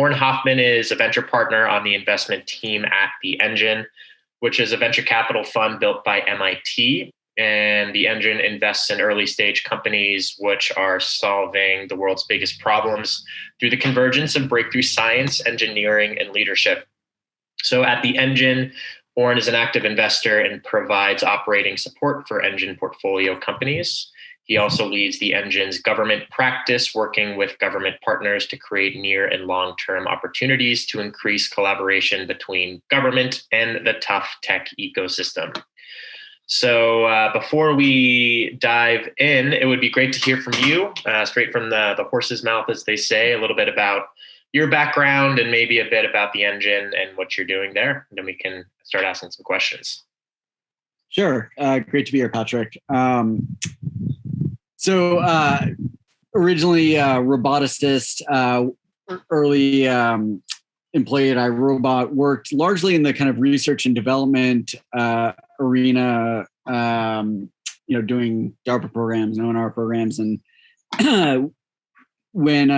Orin Hoffman is a venture partner on the investment team at The Engine, which is a venture capital fund built by MIT. And The Engine invests in early stage companies which are solving the world's biggest problems through the convergence of breakthrough science, engineering, and leadership. So at The Engine, Orin is an active investor and provides operating support for Engine portfolio companies. He also leads The Engine's government practice, working with government partners to create near and long-term opportunities to increase collaboration between government and the tough tech ecosystem. So before we dive in, it would be great to hear from you, straight from the horse's mouth, as they say, a little bit about your background and maybe a bit about The Engine and what you're doing there. And then we can start asking some questions. Sure. Great to be here, Patrick. So originally roboticist, early employee at iRobot, worked largely in the kind of research and development arena, doing DARPA programs and ONR programs. And when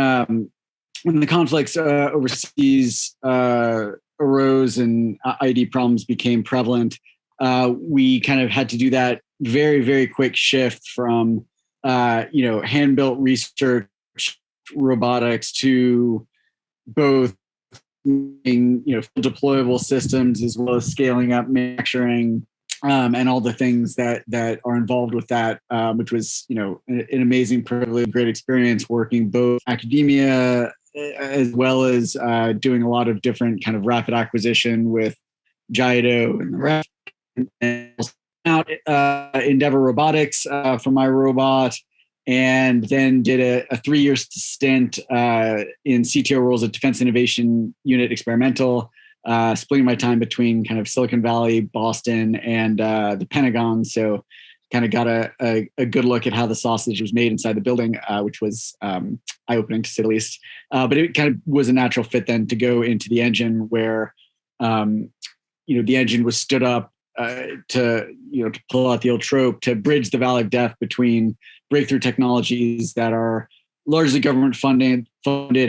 the conflicts overseas arose and ID problems became prevalent, we kind of had to do that very, very quick shift from hand-built research robotics to both deployable systems as well as scaling up manufacturing and all the things that are involved with that, which was an amazing privilege, great experience working both academia as well as doing a lot of different kind of rapid acquisition with Jaido and the rest. And out Endeavor Robotics from iRobot, and then did a 3-year stint in CTO roles at Defense Innovation Unit Experimental, splitting my time between kind of Silicon Valley, Boston, and the Pentagon. So kind of got a good look at how the sausage was made inside the building, which was eye-opening to say the least. But it kind of was a natural fit then to go into The Engine, where The Engine was stood up to pull out the old trope, to bridge the valley of death between breakthrough technologies that are largely government funded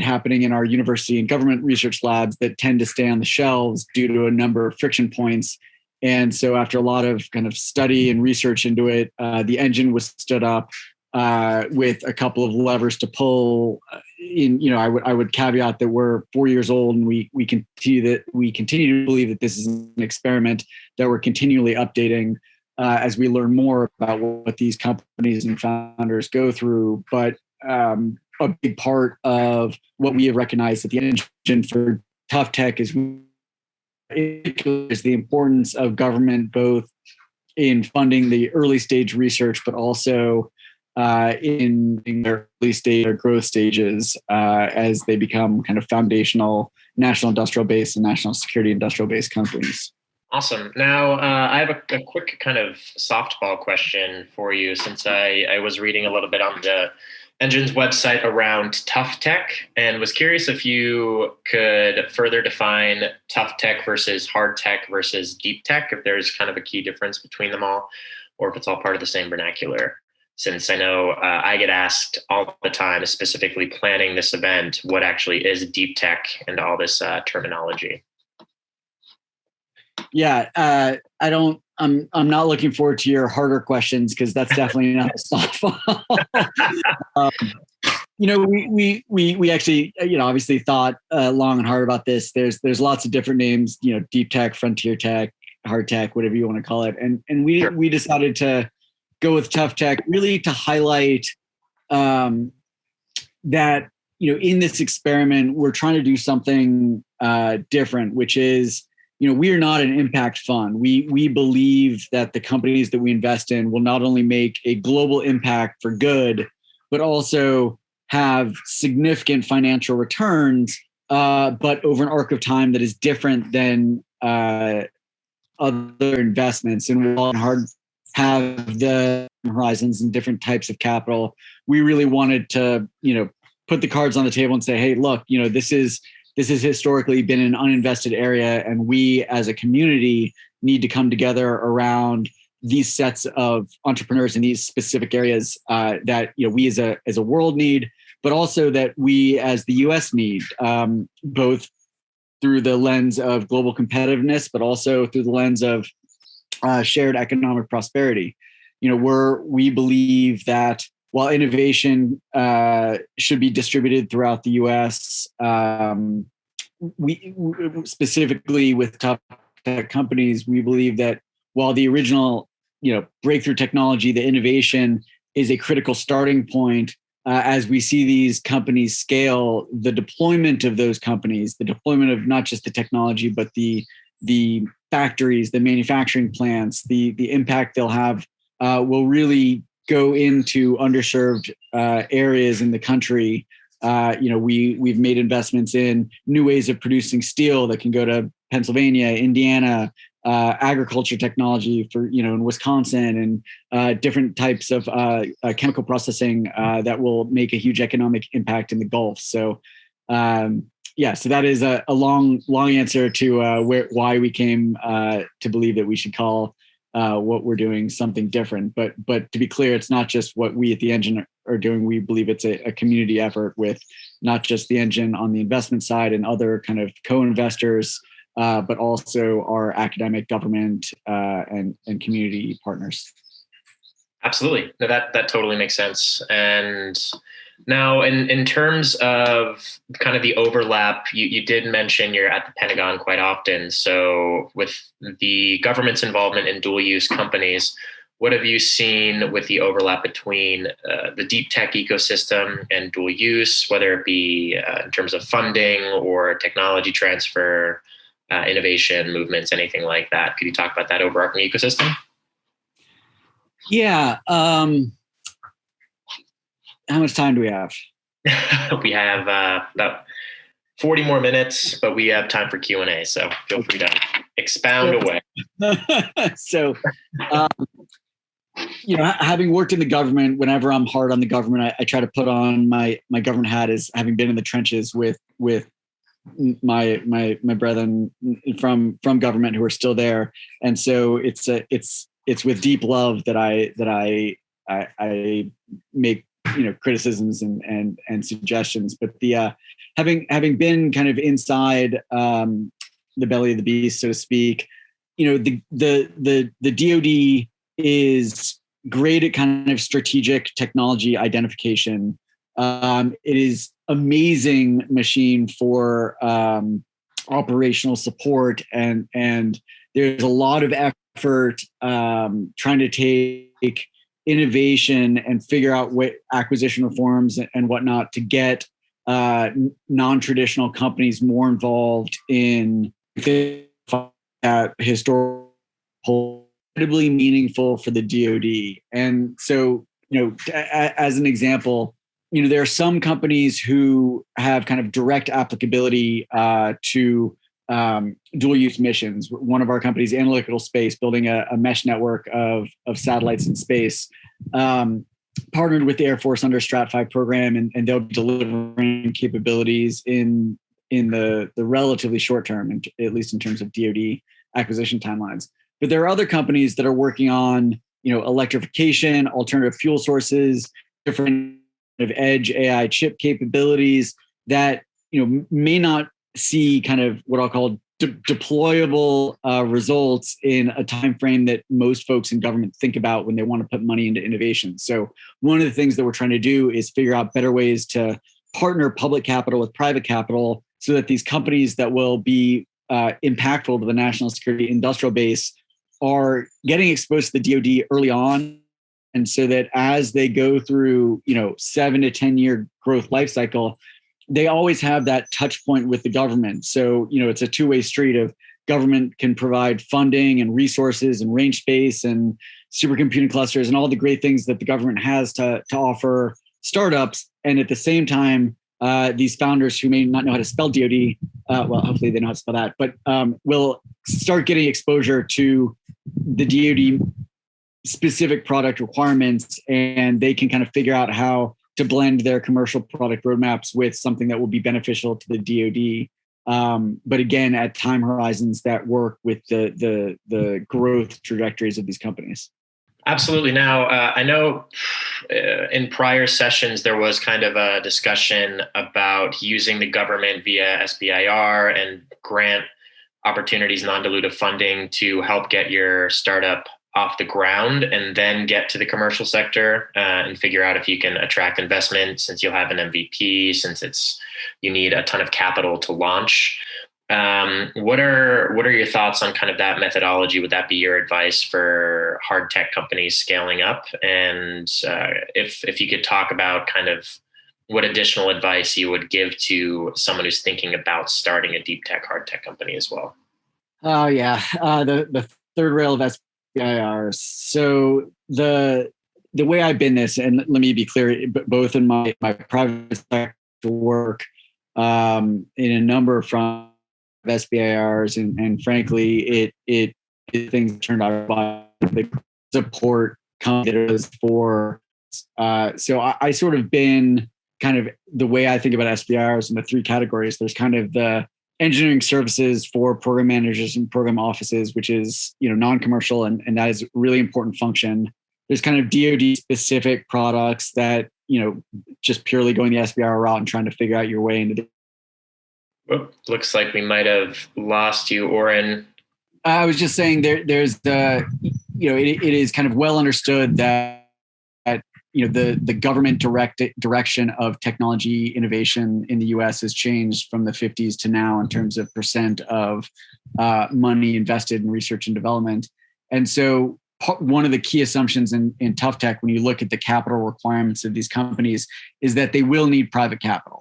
happening in our university and government research labs that tend to stay on the shelves due to a number of friction points. And so after a lot of kind of study and research into it, The Engine was stood up with a couple of levers to pull. I would caveat that we're 4 years old, and we continue to believe that this is an experiment that we're continually updating as we learn more about what these companies and founders go through. But a big part of what we have recognized at The Engine for tough tech is the importance of government, both in funding the early stage research, but also in their early stage or growth stages as they become kind of foundational national industrial base and national security industrial base companies. Awesome. Now, I have a quick kind of softball question for you, since I was reading a little bit on the Engine's website around tough tech, and was curious if you could further define tough tech versus hard tech versus deep tech, if there's kind of a key difference between them all, or if it's all part of the same vernacular. Since I know I get asked all the time, specifically planning this event, what actually is deep tech and all this terminology. Yeah, I'm not looking forward to your harder questions, because that's definitely not a softball. We actually obviously thought long and hard about this. There's lots of different names, deep tech, frontier tech, hard tech, whatever you want to call it, and we decided to go with tough tech, really to highlight that in this experiment we're trying to do something different, which is we are not an impact fund. We believe that the companies that we invest in will not only make a global impact for good, but also have significant financial returns, but over an arc of time that is different than other investments. And we'll have the horizons and different types of capital. We really wanted to, put the cards on the table and say, hey, look, this has historically been an uninvested area, and we as a community need to come together around these sets of entrepreneurs in these specific areas that we as a world need, but also that we as the US need, both through the lens of global competitiveness, but also through the lens of shared economic prosperity. We believe that while innovation should be distributed throughout the U.S., we specifically with top tech companies, we believe that while the original, breakthrough technology, the innovation is a critical starting point, as we see these companies scale, the deployment of those companies, the deployment of not just the technology, but the factories, the manufacturing plants, the impact they'll have will really go into underserved areas in the country. We've made investments in new ways of producing steel that can go to Pennsylvania, Indiana, agriculture technology for, in Wisconsin, and different types of chemical processing that will make a huge economic impact in the Gulf. So, so that is a long answer to why we came to believe that we should call what we're doing something different. But to be clear, it's not just what we at the Engine are doing. We believe it's a community effort with not just the Engine on the investment side and other kind of co-investors, but also our academic, government, and community partners. Absolutely. No, that totally makes sense. And now, in terms of kind of the overlap, you did mention you're at the Pentagon quite often. So with the government's involvement in dual use companies, what have you seen with the overlap between the deep tech ecosystem and dual use, whether it be in terms of funding or technology transfer, innovation movements, anything like that? Could you talk about that overarching ecosystem? Yeah. How much time do we have? We have about 40 more minutes, but we have time for Q&A. So feel free to expound away. So, having worked in the government, whenever I'm hard on the government, I try to put on my government hat as having been in the trenches with my brethren from government who are still there. And so it's with deep love that I make criticisms and suggestions. But the having been kind of inside the belly of the beast, so to speak, the DoD is great at kind of strategic technology identification. It is amazing machine for operational support, and there's a lot of effort trying to take innovation and figure out what acquisition reforms and whatnot to get non-traditional companies more involved in that historical, incredibly meaningful for the DoD. And so, as an example, there are some companies who have kind of direct applicability to dual use missions. One of our companies, Analytical Space, building a mesh network of satellites in space, partnered with the Air Force under a Strat 5 program, and they'll be delivering capabilities in the relatively short term, at least in terms of DoD acquisition timelines. But there are other companies that are working on, electrification, alternative fuel sources, different of edge AI chip capabilities that, may not see kind of what I'll call deployable results in a time frame that most folks in government think about when they want to put money into innovation. So one of the things that we're trying to do is figure out better ways to partner public capital with private capital so that these companies that will be impactful to the national security industrial base are getting exposed to the DoD early on. And so that as they go through, 7 to 10 year growth life cycle, they always have that touch point with the government. So, it's a two-way street of government can provide funding and resources and range space and supercomputing clusters and all the great things that the government has to offer startups. And at the same time, these founders who may not know how to spell DoD, well, hopefully they know how to spell that, but will start getting exposure to the DoD specific product requirements, and they can kind of figure out how to blend their commercial product roadmaps with something that will be beneficial to the DoD. But again, at time horizons that work with the growth trajectories of these companies. Absolutely. Now, I know in prior sessions there was kind of a discussion about using the government via SBIR and grant opportunities, non-dilutive funding to help get your startup off the ground and then get to the commercial sector and figure out if you can attract investment since you'll have an MVP, since you need a ton of capital to launch. What are your thoughts on kind of that methodology? Would that be your advice for hard tech companies scaling up? And if you could talk about kind of what additional advice you would give to someone who's thinking about starting a deep tech, hard tech company as well. Oh yeah, the third rail of SBIRs. So the way I've been this, and let me be clear, both in my private sector work, in a number of front SBIRs, and frankly, it things turned out by the support companies for. So I sort of been kind of the way I think about SBIRs in the three categories. There's kind of the engineering services for program managers and program offices, which is non-commercial, and that is a really important function. There's kind of DoD specific products that just purely going the SBIR route and trying to figure out your way into the. Looks like we might have lost you, Orin. I was just saying there's the, it is kind of well understood that the government direction of technology innovation in the U.S. has changed from the 50s to now in terms of percent of money invested in research and development. And so one of the key assumptions in tough tech, when you look at the capital requirements of these companies, is that they will need private capital.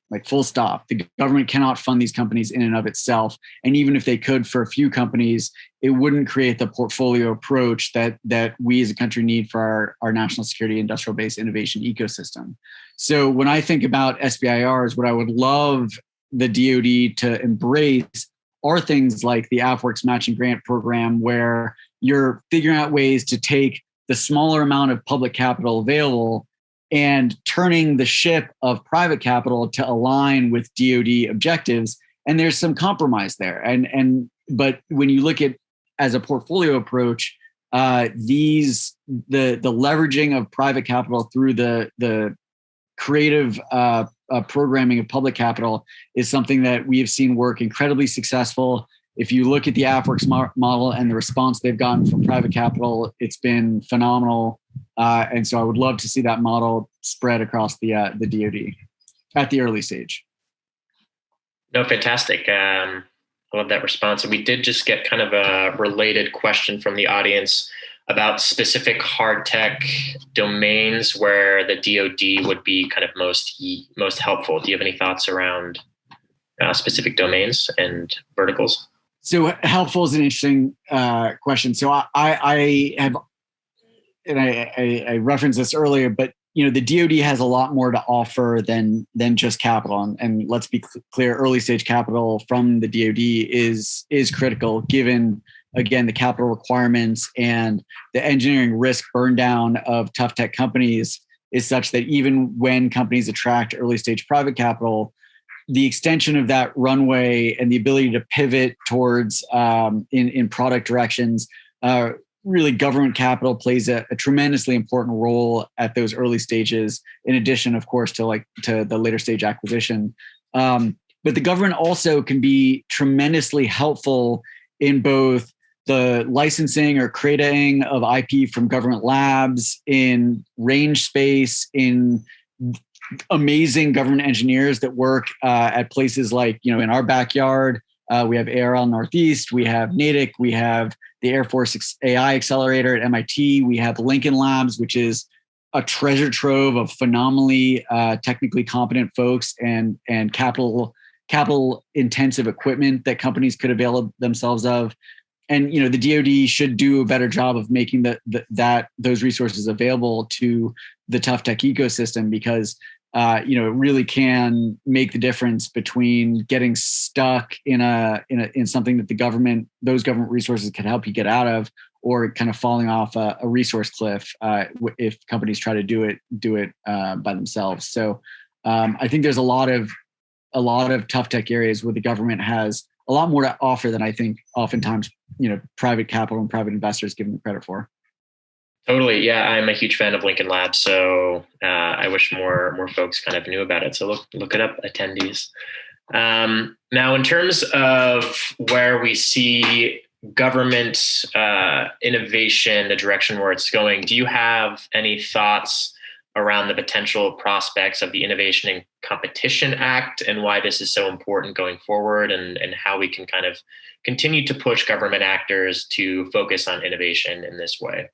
Like full stop. The government cannot fund these companies in and of itself. And even if they could for a few companies, it wouldn't create the portfolio approach that we as a country need for our national security industrial base innovation ecosystem. So when I think about SBIRs, what I would love the DoD to embrace are things like the AFWERX matching grant program, where you're figuring out ways to take the smaller amount of public capital available and turning the ship of private capital to align with DoD objectives. And there's some compromise there. But when you look at as a portfolio approach, the leveraging of private capital through the creative programming of public capital is something that we have seen work incredibly successful. If you look at the AFWERX model and the response they've gotten from private capital, it's been phenomenal. And so I would love to see that model spread across the DoD at the early stage. No, fantastic. I love that response. And we did just get kind of a related question from the audience about specific hard tech domains where the DoD would be kind of most helpful. Do you have any thoughts around specific domains and verticals? So helpful is an interesting question. So I have, and I referenced this earlier, but the DoD has a lot more to offer than just capital. And let's be clear, early stage capital from the DoD is critical, given again the capital requirements and the engineering risk burn down of tough tech companies is such that even when companies attract early stage private capital, the extension of that runway and the ability to pivot towards in product directions, really government capital plays a tremendously important role at those early stages, in addition, of course, to the later stage acquisition. But the government also can be tremendously helpful in both the licensing or creating of IP from government labs, in range space, in amazing government engineers that work at places like, in our backyard, we have ARL Northeast, we have NATIC, we have the Air Force AI Accelerator at MIT, we have Lincoln Labs, which is a treasure trove of phenomenally technically competent folks and capital intensive equipment that companies could avail themselves of. And the DoD should do a better job of making those resources available to the tough tech ecosystem, because it really can make the difference between getting stuck in something that those government resources can help you get out of, or kind of falling off a resource cliff if companies try to do it by themselves. So I think there's a lot of tough tech areas where the government has a lot more to offer than I think oftentimes private capital and private investors give them credit for. Totally. Yeah, I'm a huge fan of Lincoln Labs, so I wish more folks kind of knew about it. So look it up, attendees. Now, in terms of where we see government innovation, the direction where it's going, do you have any thoughts around the potential prospects of the Innovation and Competition Act and why this is so important going forward, and how we can kind of continue to push government actors to focus on innovation in this way?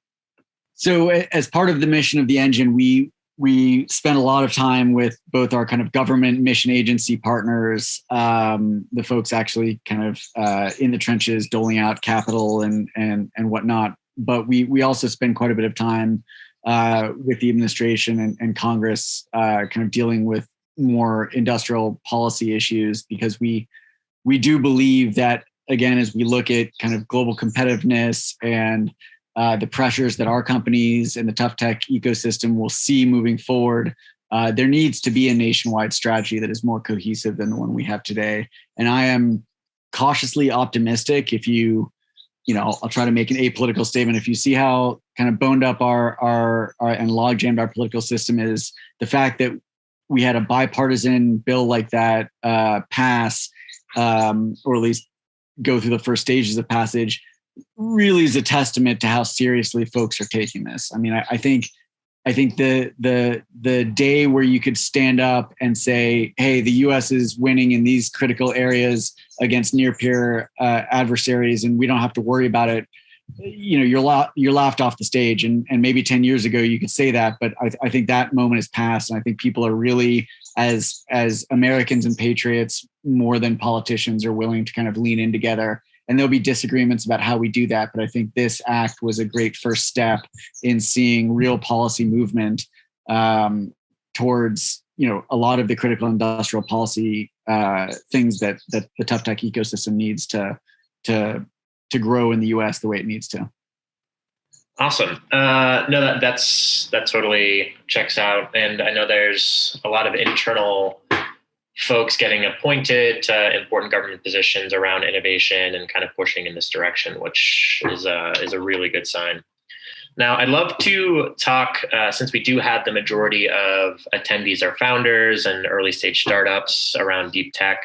So as part of the mission of the engine, we spend a lot of time with both our kind of government mission agency partners, the folks actually kind of in the trenches doling out capital and whatnot. But we also spend quite a bit of time with the administration and Congress, kind of dealing with more industrial policy issues, because we do believe that, again, as we look at kind of global competitiveness and the pressures that our companies and the tough tech ecosystem will see moving forward, there needs to be a nationwide strategy that is more cohesive than the one we have today. And I am cautiously optimistic. If I'll try to make an apolitical statement. If you see how kind of boned up our and log jammed our political system is, the fact that we had a bipartisan bill like that pass, or at least go through the first stages of passage, really is a testament to how seriously folks are taking this. I mean, I think the day where you could stand up and say, hey, the US is winning in these critical areas against near peer adversaries, and we don't have to worry about it, you're laughed off the stage. And maybe 10 years ago you could say that, but I think that moment has passed. And I think people are really, as Americans and patriots, more than politicians, are willing to kind of lean in together. And there'll be disagreements about how we do that. But I think this act was a great first step in seeing real policy movement towards, a lot of the critical industrial policy things that the tough tech ecosystem needs to grow in the US the way it needs to. Awesome. No, that totally checks out. And I know there's a lot of internal folks getting appointed to important government positions around innovation and kind of pushing in this direction, which is a really good sign. Now, I'd love to talk, since we do have the majority of attendees are founders and early stage startups around deep tech.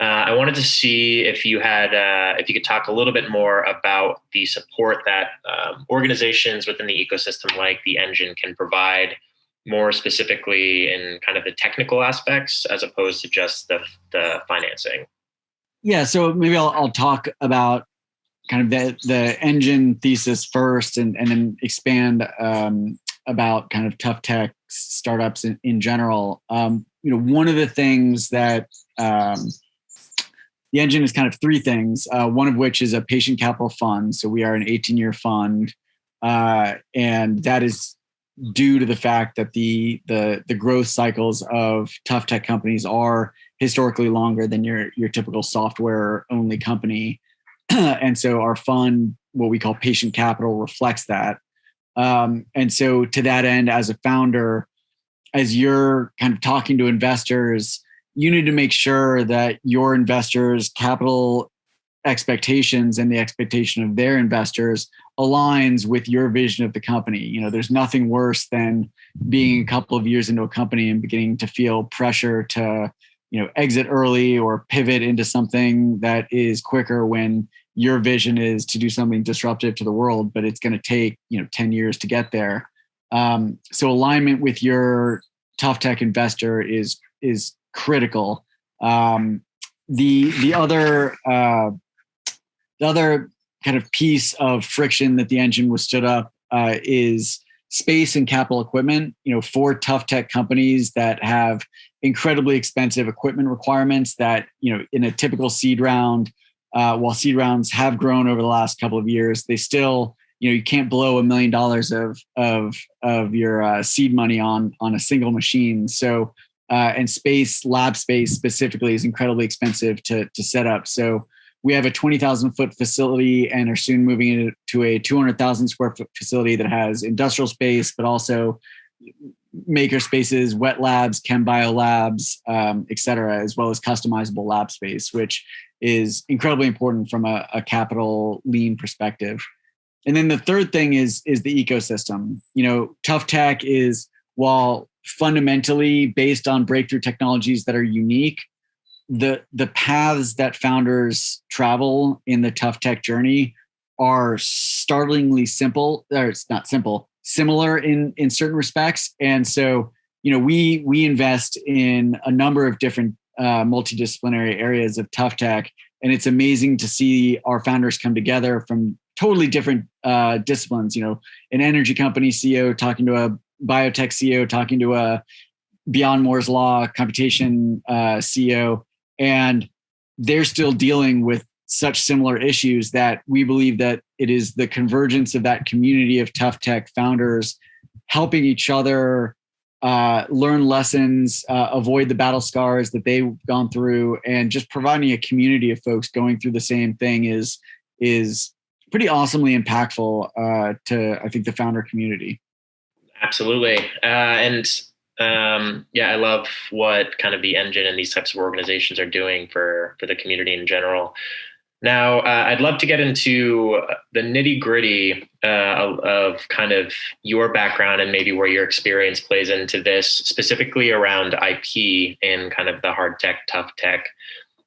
I wanted to see if you could talk a little bit more about the support that organizations within the ecosystem like the Engine can provide, more specifically in kind of the technical aspects as opposed to just the financing. Yeah, so maybe I'll talk about kind of the Engine thesis first, and then expand about kind of tough tech startups in general. One of the things that the Engine is kind of three things, one of which is a patient capital fund. So we are an 18-year fund, and that is due to the fact that the growth cycles of tough tech companies are historically longer than your typical software only company. And so our fund, what we call patient capital, reflects that. And so to that end, as a founder, as you're kind of talking to investors, you need to make sure that your investors' capital expectations and the expectation of their investors aligns with your vision of the company. There's nothing worse than being a couple of years into a company and beginning to feel pressure to, exit early or pivot into something that is quicker, when your vision is to do something disruptive to the world, but it's going to take, 10 years to get there. So alignment with your tough tech investor is critical. The other kind of piece of friction that the Engine was stood up is space and capital equipment. For tough tech companies that have incredibly expensive equipment requirements that, in a typical seed round, while seed rounds have grown over the last couple of years, they still, you can't blow $1 million of your seed money on a single machine. So, and lab space specifically, is incredibly expensive to set up. So we have a 20,000 foot facility and are soon moving into a 200,000 square foot facility that has industrial space, but also maker spaces, wet labs, chem bio labs, et cetera, as well as customizable lab space, which is incredibly important from a capital lean perspective. And then the third thing is the ecosystem. Tough tech is, while fundamentally based on breakthrough technologies that are unique, the paths that founders travel in the tough tech journey are startlingly simple. Or it's not simple, similar in certain respects. And so, we invest in a number of different multidisciplinary areas of tough tech, and it's amazing to see our founders come together from totally different disciplines. An energy company CEO talking to a biotech CEO, talking to a Beyond Moore's Law computation CEO, and they're still dealing with such similar issues that we believe that it is the convergence of that community of tough tech founders helping each other learn lessons, avoid the battle scars that they've gone through, and just providing a community of folks going through the same thing is pretty awesomely impactful to, I think, the founder community. Absolutely. I love what kind of the Engine and these types of organizations are doing for the community in general. Now, I'd love to get into the nitty gritty of kind of your background and maybe where your experience plays into this, specifically around IP in kind of the hard tech, tough tech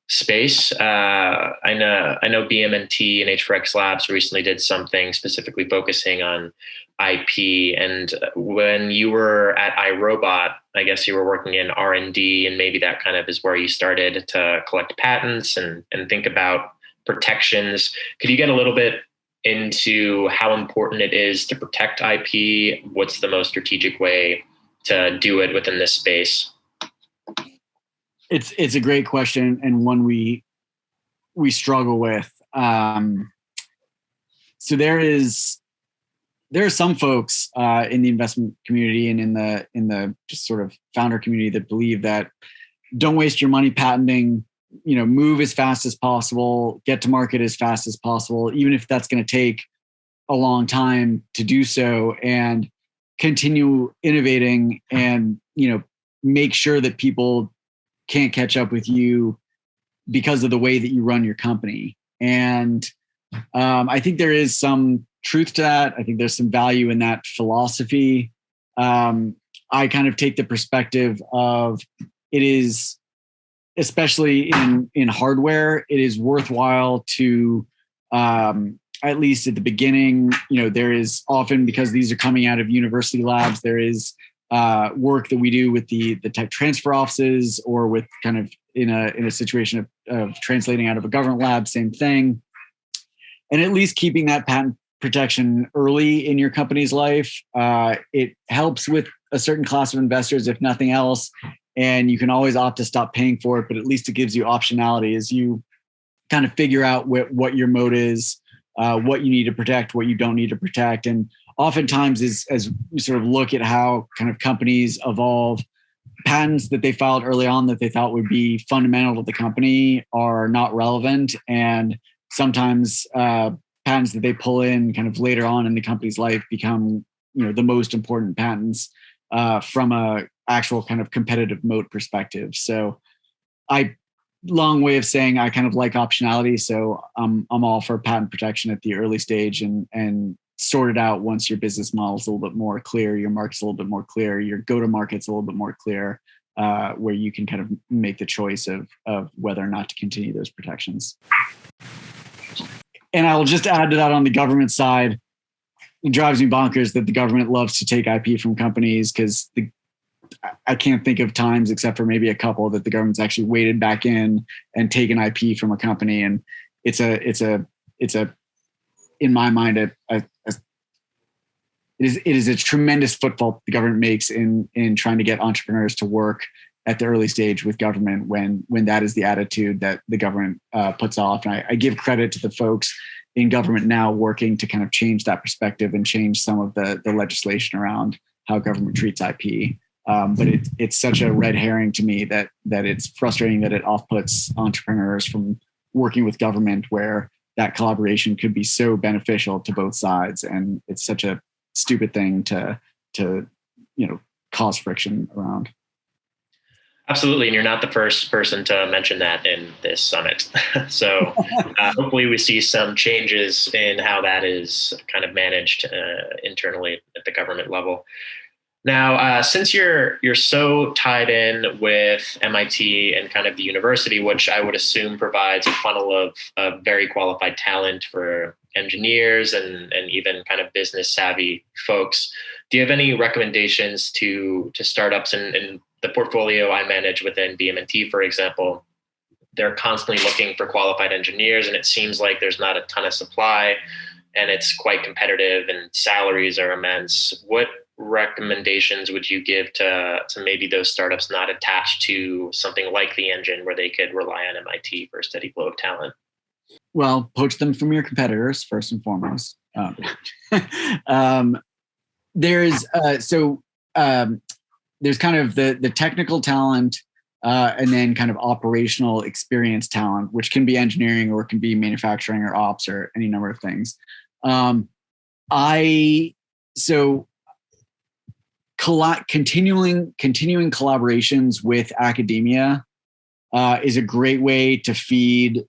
space. I know BMNT and H4X Labs recently did something specifically focusing on IP. And when you were at iRobot, I guess you were working in R&D, and maybe that kind of is where you started to collect patents and think about protections. Could you get a little bit into how important it is to protect IP? What's the most strategic way to do it within this space? It's a great question, and one we struggle with. So there are some folks in the investment community and in the just sort of founder community that believe that don't waste your money patenting. Move as fast as possible, get to market as fast as possible, even if that's going to take a long time to do so, and continue innovating and, make sure that people can't catch up with you because of the way that you run your company. And I think there is some truth to that. I think there's some value in that philosophy. I kind of take the perspective of it is, especially in hardware, it is worthwhile to, at least at the beginning, there is often, because these are coming out of university labs, there is work that we do with the tech transfer offices, or with kind of in a situation of translating out of a government lab, same thing. And at least keeping that patent protection early in your company's life, it helps with a certain class of investors, if nothing else. And you can always opt to stop paying for it, but at least it gives you optionality as you kind of figure out what your mode is, what you need to protect, what you don't need to protect. And oftentimes, as we sort of look at how kind of companies evolve, patents that they filed early on that they thought would be fundamental to the company are not relevant. And sometimes patents that they pull in kind of later on in the company's life become, the most important patents from a actual kind of competitive moat perspective. So long way of saying I kind of like optionality. So I'm all for patent protection at the early stage, and sort it out once your business model is a little bit more clear, your market's a little bit more clear, your go-to-market's a little bit more clear, where you can kind of make the choice of whether or not to continue those protections. And I will just add to that, on the government side, it drives me bonkers that the government loves to take IP from companies, because I can't think of times, except for maybe a couple, that the government's actually waded back in and taken IP from a company. And it's a in my mind, it is a tremendous footfall the government makes in trying to get entrepreneurs to work at the early stage with government, when that is the attitude that the government puts off. And I give credit to the folks in government now working to kind of change that perspective and change some of the legislation around how government treats IP. But it's such a red herring to me that it's frustrating that it off-puts entrepreneurs from working with government, where that collaboration could be so beneficial to both sides. And it's such a stupid thing to cause friction around. Absolutely, and you're not the first person to mention that in this summit. So hopefully we see some changes in how that is kind of managed internally at the government level. Now, since you're so tied in with MIT and kind of the university, which I would assume provides a funnel of very qualified talent for engineers and even kind of business savvy folks, do you have any recommendations to startups in the portfolio I manage within BMNT, for example? They're constantly looking for qualified engineers, and it seems like there's not a ton of supply, and it's quite competitive, and salaries are immense. What recommendations would you give to maybe those startups not attached to something like the Engine, where they could rely on MIT for a steady flow of talent? Well, poach them from your competitors first and foremost. Um, there's there's kind of the technical talent, and then kind of operational experience talent, which can be engineering or can be manufacturing or ops or any number of things. Continuing collaborations with academia is a great way to feed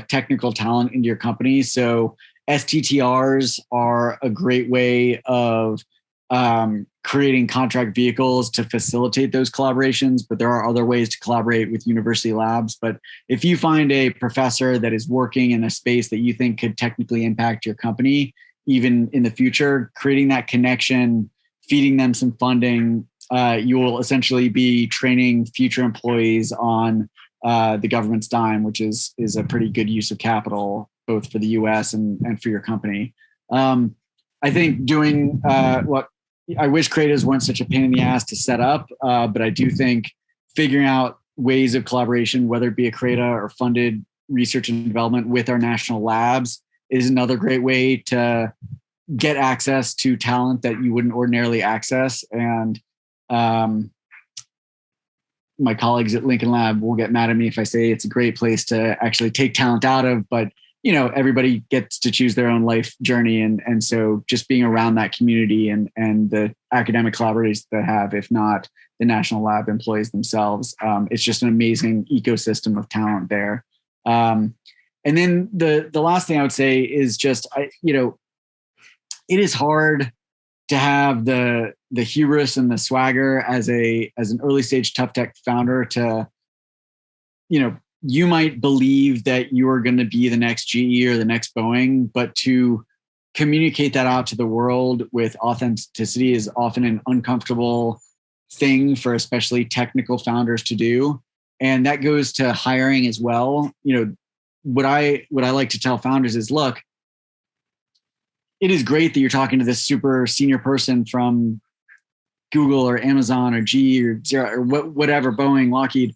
technical talent into your company. So STTRs are a great way of creating contract vehicles to facilitate those collaborations, but there are other ways to collaborate with university labs. But if you find a professor that is working in a space that you think could technically impact your company, even in the future, creating that connection, feeding them some funding, you will essentially be training future employees on the government's dime, which is a pretty good use of capital, both for the US and for your company. I think doing what I wish creatives weren't such a pain in the ass to set up, but I do think figuring out ways of collaboration, whether it be a CRADA or funded research and development with our national labs, is another great way to get access to talent that you wouldn't ordinarily access. And my colleagues at Lincoln Lab will get mad at me if I say it's a great place to actually take talent out of, but everybody gets to choose their own life journey. And so just being around that community and the academic collaborators that have, if not the national lab employees themselves, it's just an amazing ecosystem of talent there. And then the last thing I would say is just, it is hard to have the hubris and the swagger as an early stage tough tech founder to, you might believe that you are going to be the next GE or the next Boeing, but to communicate that out to the world with authenticity is often an uncomfortable thing for especially technical founders to do. And that goes to hiring as well. What I like to tell founders is, look, it is great that you're talking to this super senior person from Google or Amazon or GE or Xerox or whatever, Boeing, Lockheed.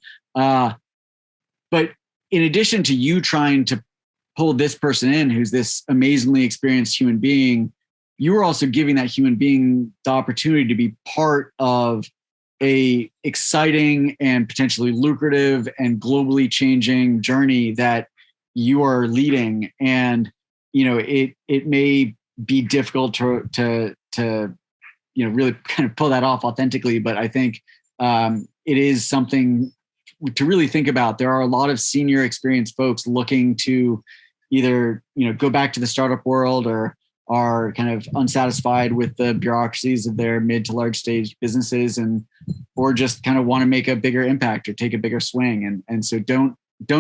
But in addition to you trying to pull this person in, who's this amazingly experienced human being, you are also giving that human being the opportunity to be part of a exciting and potentially lucrative and globally changing journey that you are leading. And, it may be difficult to really kind of pull that off authentically, but I think it is something to really think about. There are a lot of senior experienced folks looking to either, go back to the startup world or are kind of unsatisfied with the bureaucracies of their mid to large stage businesses or just kind of want to make a bigger impact or take a bigger swing. And so don't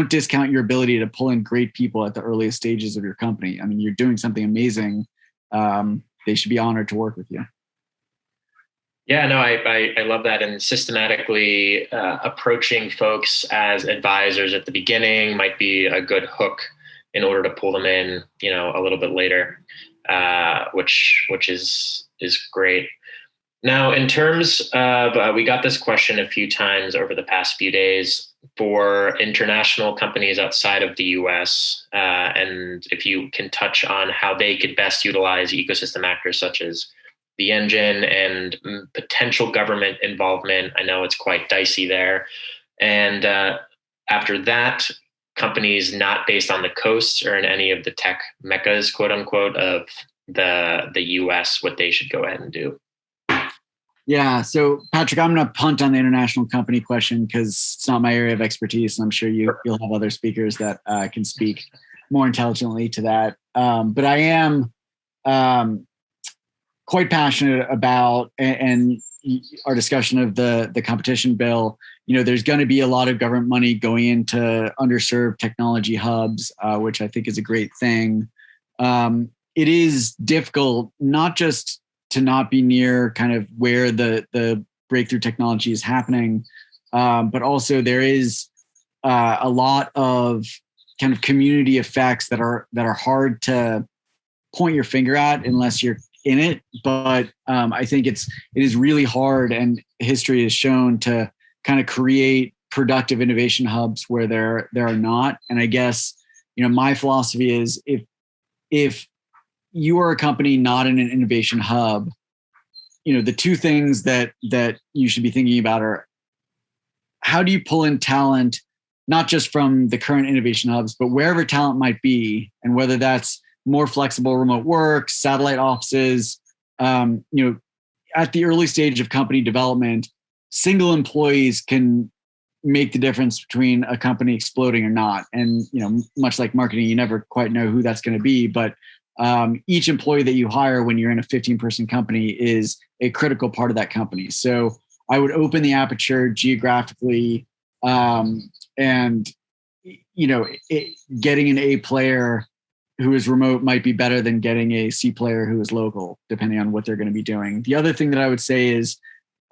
discount your ability to pull in great people at the earliest stages of your company. I mean, you're doing something amazing. They should be honored to work with you. Yeah, no, I love that. And systematically approaching folks as advisors at the beginning might be a good hook in order to pull them in, a little bit later, which is great. Now, in terms of, we got this question a few times over the past few days for international companies outside of the US, and if you can touch on how they could best utilize ecosystem actors such as the Engine and potential government involvement. I know it's quite dicey there. And after that, companies not based on the coasts or in any of the tech meccas, quote unquote, of the US, what they should go ahead and do. Yeah. So Patrick, I'm going to punt on the international company question because it's not my area of expertise. And I'm sure you'll have other speakers that can speak more intelligently to that. But I am quite passionate about, and our discussion of the competition bill, there's going to be a lot of government money going into underserved technology hubs, which I think is a great thing. It is difficult, not just to not be near kind of where the breakthrough technology is happening, but also there is a lot of kind of community effects that are hard to point your finger at unless you're in it. But I think it is really hard, and history has shown, to kind of create productive innovation hubs where there are not. And I guess, my philosophy is if you are a company not in an innovation hub, the two things that you should be thinking about are, how do you pull in talent, not just from the current innovation hubs, but wherever talent might be, and whether that's more flexible remote work, satellite offices. At the early stage of company development, single employees can make the difference between a company exploding or not. And, much like marketing, you never quite know who that's going to be. But each employee that you hire when you're in a 15-person company is a critical part of that company. So I would open the aperture geographically, and, getting an A player who is remote might be better than getting a C player who is local, depending on what they're going to be doing. The other thing that I would say is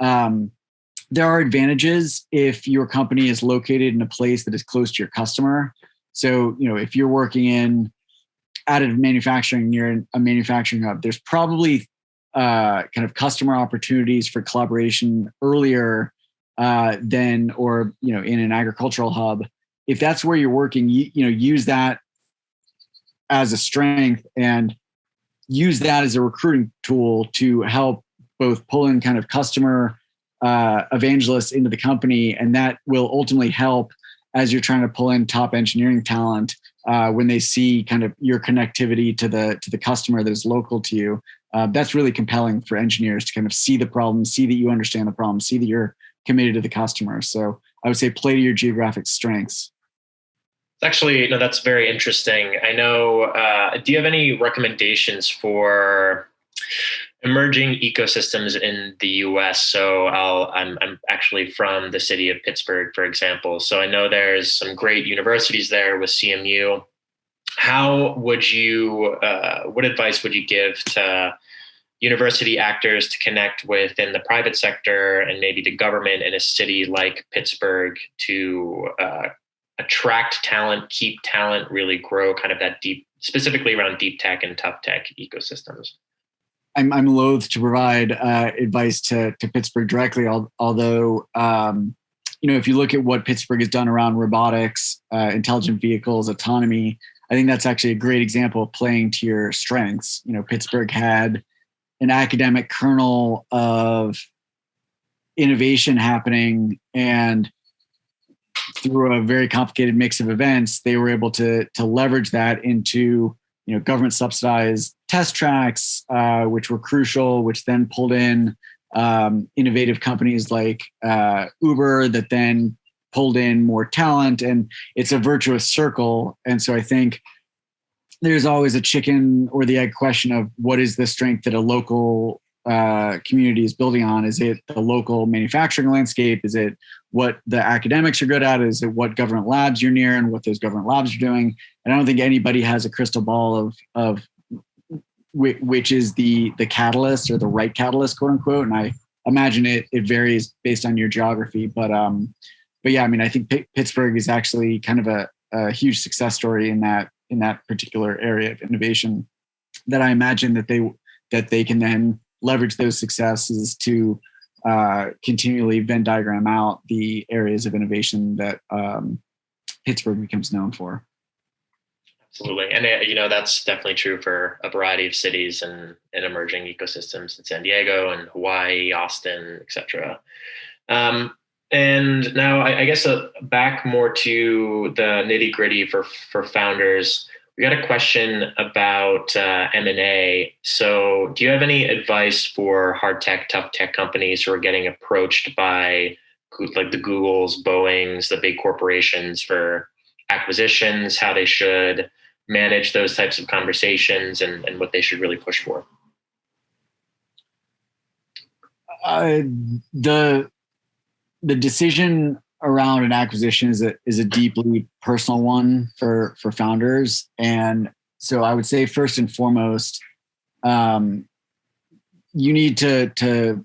there are advantages if your company is located in a place that is close to your customer. So, if you're working in additive manufacturing, you're in a manufacturing hub, there's probably kind of customer opportunities for collaboration earlier than, or, in an agricultural hub. If that's where you're working, use that as a strength and use that as a recruiting tool to help both pull in kind of customer evangelists into the company. And that will ultimately help as you're trying to pull in top engineering talent when they see kind of your connectivity to the customer that is local to you. That's really compelling for engineers to kind of see the problem, see that you understand the problem, see that you're committed to the customer. So I would say play to your geographic strengths. Actually, no, that's very interesting. I know, do you have any recommendations for emerging ecosystems in the US? So I'm actually from the city of Pittsburgh, for example. So I know there's some great universities there with CMU. How would you, what advice would you give to university actors to connect within the private sector and maybe the government in a city like Pittsburgh to attract talent, keep talent, really grow kind of that deep, specifically around deep tech and tough tech ecosystems? I'm loath to provide advice to Pittsburgh directly, although, if you look at what Pittsburgh has done around robotics, intelligent vehicles, autonomy, I think that's actually a great example of playing to your strengths. Pittsburgh had an academic kernel of innovation happening, and through a very complicated mix of events, they were able to leverage that into government subsidized test tracks, which were crucial, which then pulled in innovative companies like Uber that then pulled in more talent, and it's a virtuous circle. And so I think there's always a chicken or the egg question of what is the strength that a local community is building on. Is it the local manufacturing landscape? Is it what the academics are good at? Is it what government labs you're near and what those government labs are doing? And I don't think anybody has a crystal ball of which is the catalyst or the right catalyst, quote unquote. And I imagine it varies based on your geography. But yeah, I mean, I think Pittsburgh is actually kind of a huge success story in that particular area of innovation, that I imagine that they can then leverage those successes to continually Venn diagram out the areas of innovation that Pittsburgh becomes known for. Absolutely. And, that's definitely true for a variety of cities and emerging ecosystems in San Diego and Hawaii, Austin, et cetera. And now I guess back more to the nitty gritty for founders. We got a question about M&A. So do you have any advice for hard tech, tough tech companies who are getting approached by like the Googles, Boeings, the big corporations for acquisitions, how they should manage those types of conversations and what they should really push for? The decision around an acquisition is a deeply personal one for founders, and so I would say first and foremost, you need to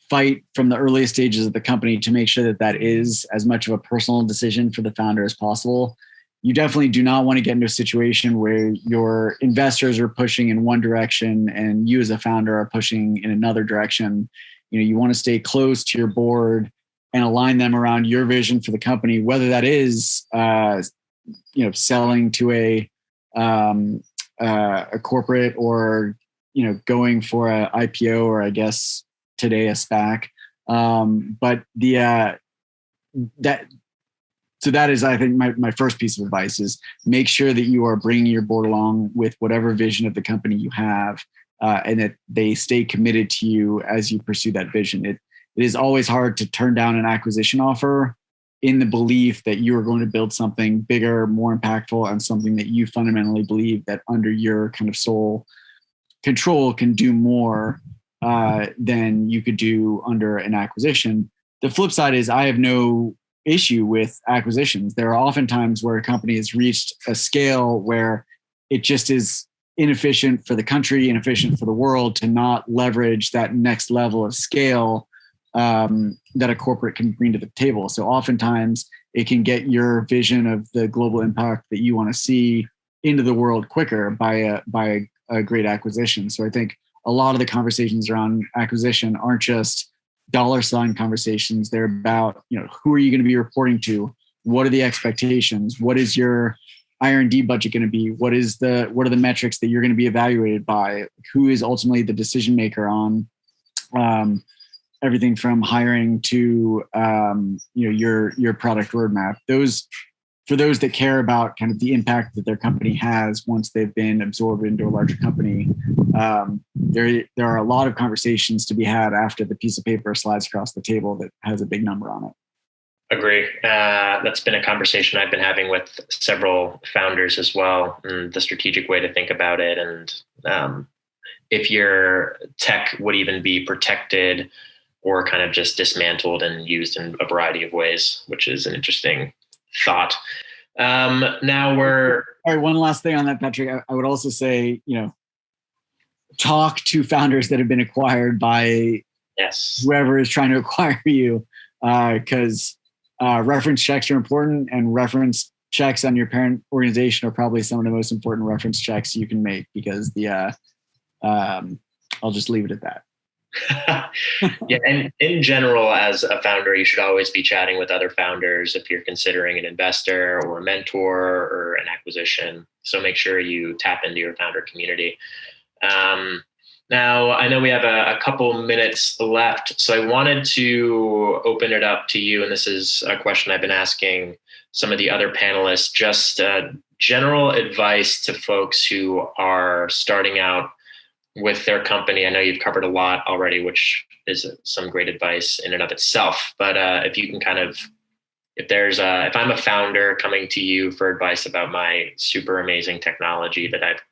fight from the earliest stages of the company to make sure that that is as much of a personal decision for the founder as possible. You definitely do not want to get into a situation where your investors are pushing in one direction and you as a founder are pushing in another direction. You want to stay close to your board and align them around your vision for the company, whether that is, selling to a corporate or, going for an IPO or I guess today a SPAC. So that is, I think, my first piece of advice is make sure that you are bringing your board along with whatever vision of the company you have, and that they stay committed to you as you pursue that vision. It is always hard to turn down an acquisition offer in the belief that you are going to build something bigger, more impactful, and something that you fundamentally believe that under your kind of sole control can do more than you could do under an acquisition. The flip side is I have no issue with acquisitions. There are often times where a company has reached a scale where it just is inefficient for the country, inefficient for the world to not leverage that next level of scale that a corporate can bring to the table. So oftentimes it can get your vision of the global impact that you want to see into the world quicker by a great acquisition. So I think a lot of the conversations around acquisition aren't just dollar sign conversations. They're about, who are you going to be reporting to? What are the expectations? What is your R&D budget going to be? What are the metrics that you're going to be evaluated by? Who is ultimately the decision maker on everything from hiring to your product roadmap? For those that care about kind of the impact that their company has once they've been absorbed into a larger company, there are a lot of conversations to be had after the piece of paper slides across the table that has a big number on it. Agree. That's been a conversation I've been having with several founders as well, and the strategic way to think about it, and if your tech would even be protected or kind of just dismantled and used in a variety of ways, which is an interesting thought. Now we're all right. One last thing on that, Patrick. I would also say, talk to founders that have been acquired by whoever is trying to acquire you, because reference checks are important, and reference checks on your parent organization are probably some of the most important reference checks you can make, because I'll just leave it at that. Yeah, and in general, as a founder, you should always be chatting with other founders if you're considering an investor or a mentor or an acquisition. So make sure you tap into your founder community. Now, I know we have a couple minutes left, so I wanted to open it up to you. And this is a question I've been asking some of the other panelists, just general advice to folks who are starting out with their company. I know you've covered a lot already, which is some great advice in and of itself. But if you can kind of, if I'm a founder coming to you for advice about my super amazing technology that I've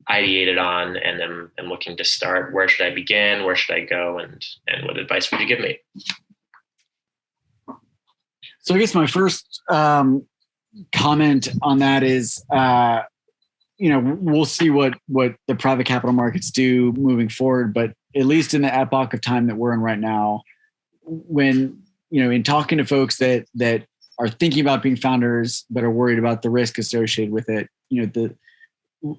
ideated on and am looking to start, where should I begin? Where should I go? And what advice would you give me? So I guess my first comment on that is, we'll see what the private capital markets do moving forward, but at least in the epoch of time that we're in right now, when, in talking to folks that are thinking about being founders, but are worried about the risk associated with it, the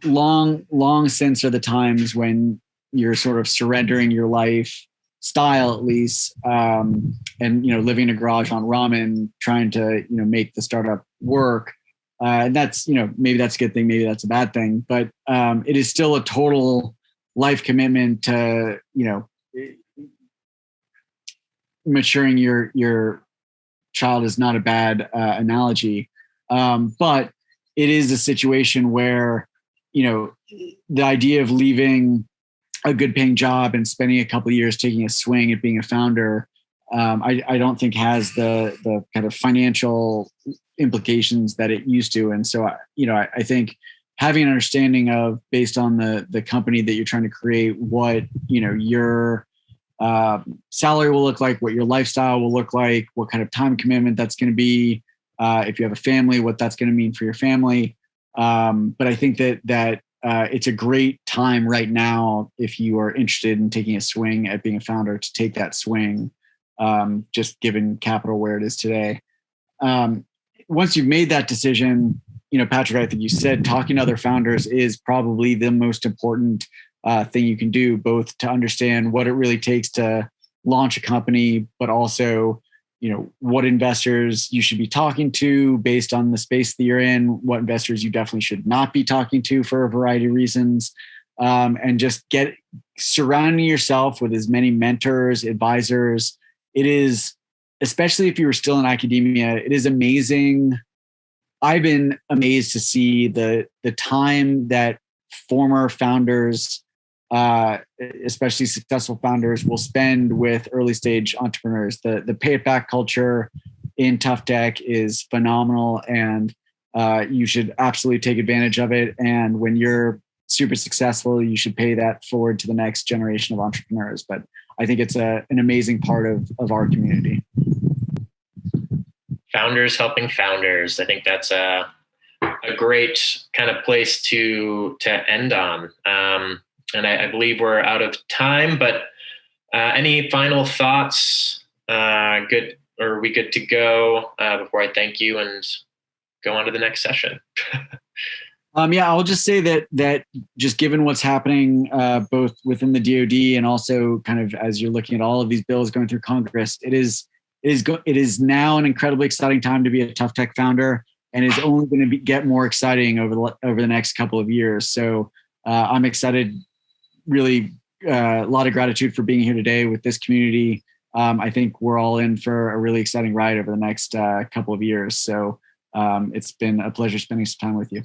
long since are the times when you're sort of surrendering your lifestyle, at least, and, living in a garage on ramen, trying to, make the startup work. And that's, maybe that's a good thing, maybe that's a bad thing, but it is still a total life commitment to, maturing your child is not a bad analogy. But it is a situation where, the idea of leaving a good paying job and spending a couple of years taking a swing at being a founder, I don't think has the kind of financial implications that it used to. And so, I think having an understanding of, based on the company that you're trying to create, what, your salary will look like, what your lifestyle will look like, what kind of time commitment that's going to be. If you have a family, what that's going to mean for your family. But I think that it's a great time right now, if you are interested in taking a swing at being a founder, to take that swing, just given capital where it is today. Once you've made that decision, Patrick, I think you said talking to other founders is probably the most important thing you can do, both to understand what it really takes to launch a company, but also, what investors you should be talking to based on the space that you're in, what investors you definitely should not be talking to for a variety of reasons, and just surrounding yourself with as many mentors, advisors. It is, especially if you were still in academia, it is amazing. I've been amazed to see the time that former founders, especially successful founders, will spend with early stage entrepreneurs. The pay it back culture in tough tech is phenomenal, and you should absolutely take advantage of it. And when you're super successful, you should pay that forward to the next generation of entrepreneurs. But I think it's an amazing part of our community. Founders helping founders. I think that's a great kind of place to end on. And I believe we're out of time, but any final thoughts? Good, or are we good to go before I thank you and go on to the next session? Yeah, I'll just say that just given what's happening both within the DoD and also kind of as you're looking at all of these bills going through Congress, it is now an incredibly exciting time to be a tough tech founder, and is only going to get more exciting over the next couple of years. So I'm excited. Really, a lot of gratitude for being here today with this community. I think we're all in for a really exciting ride over the next couple of years. So it's been a pleasure spending some time with you.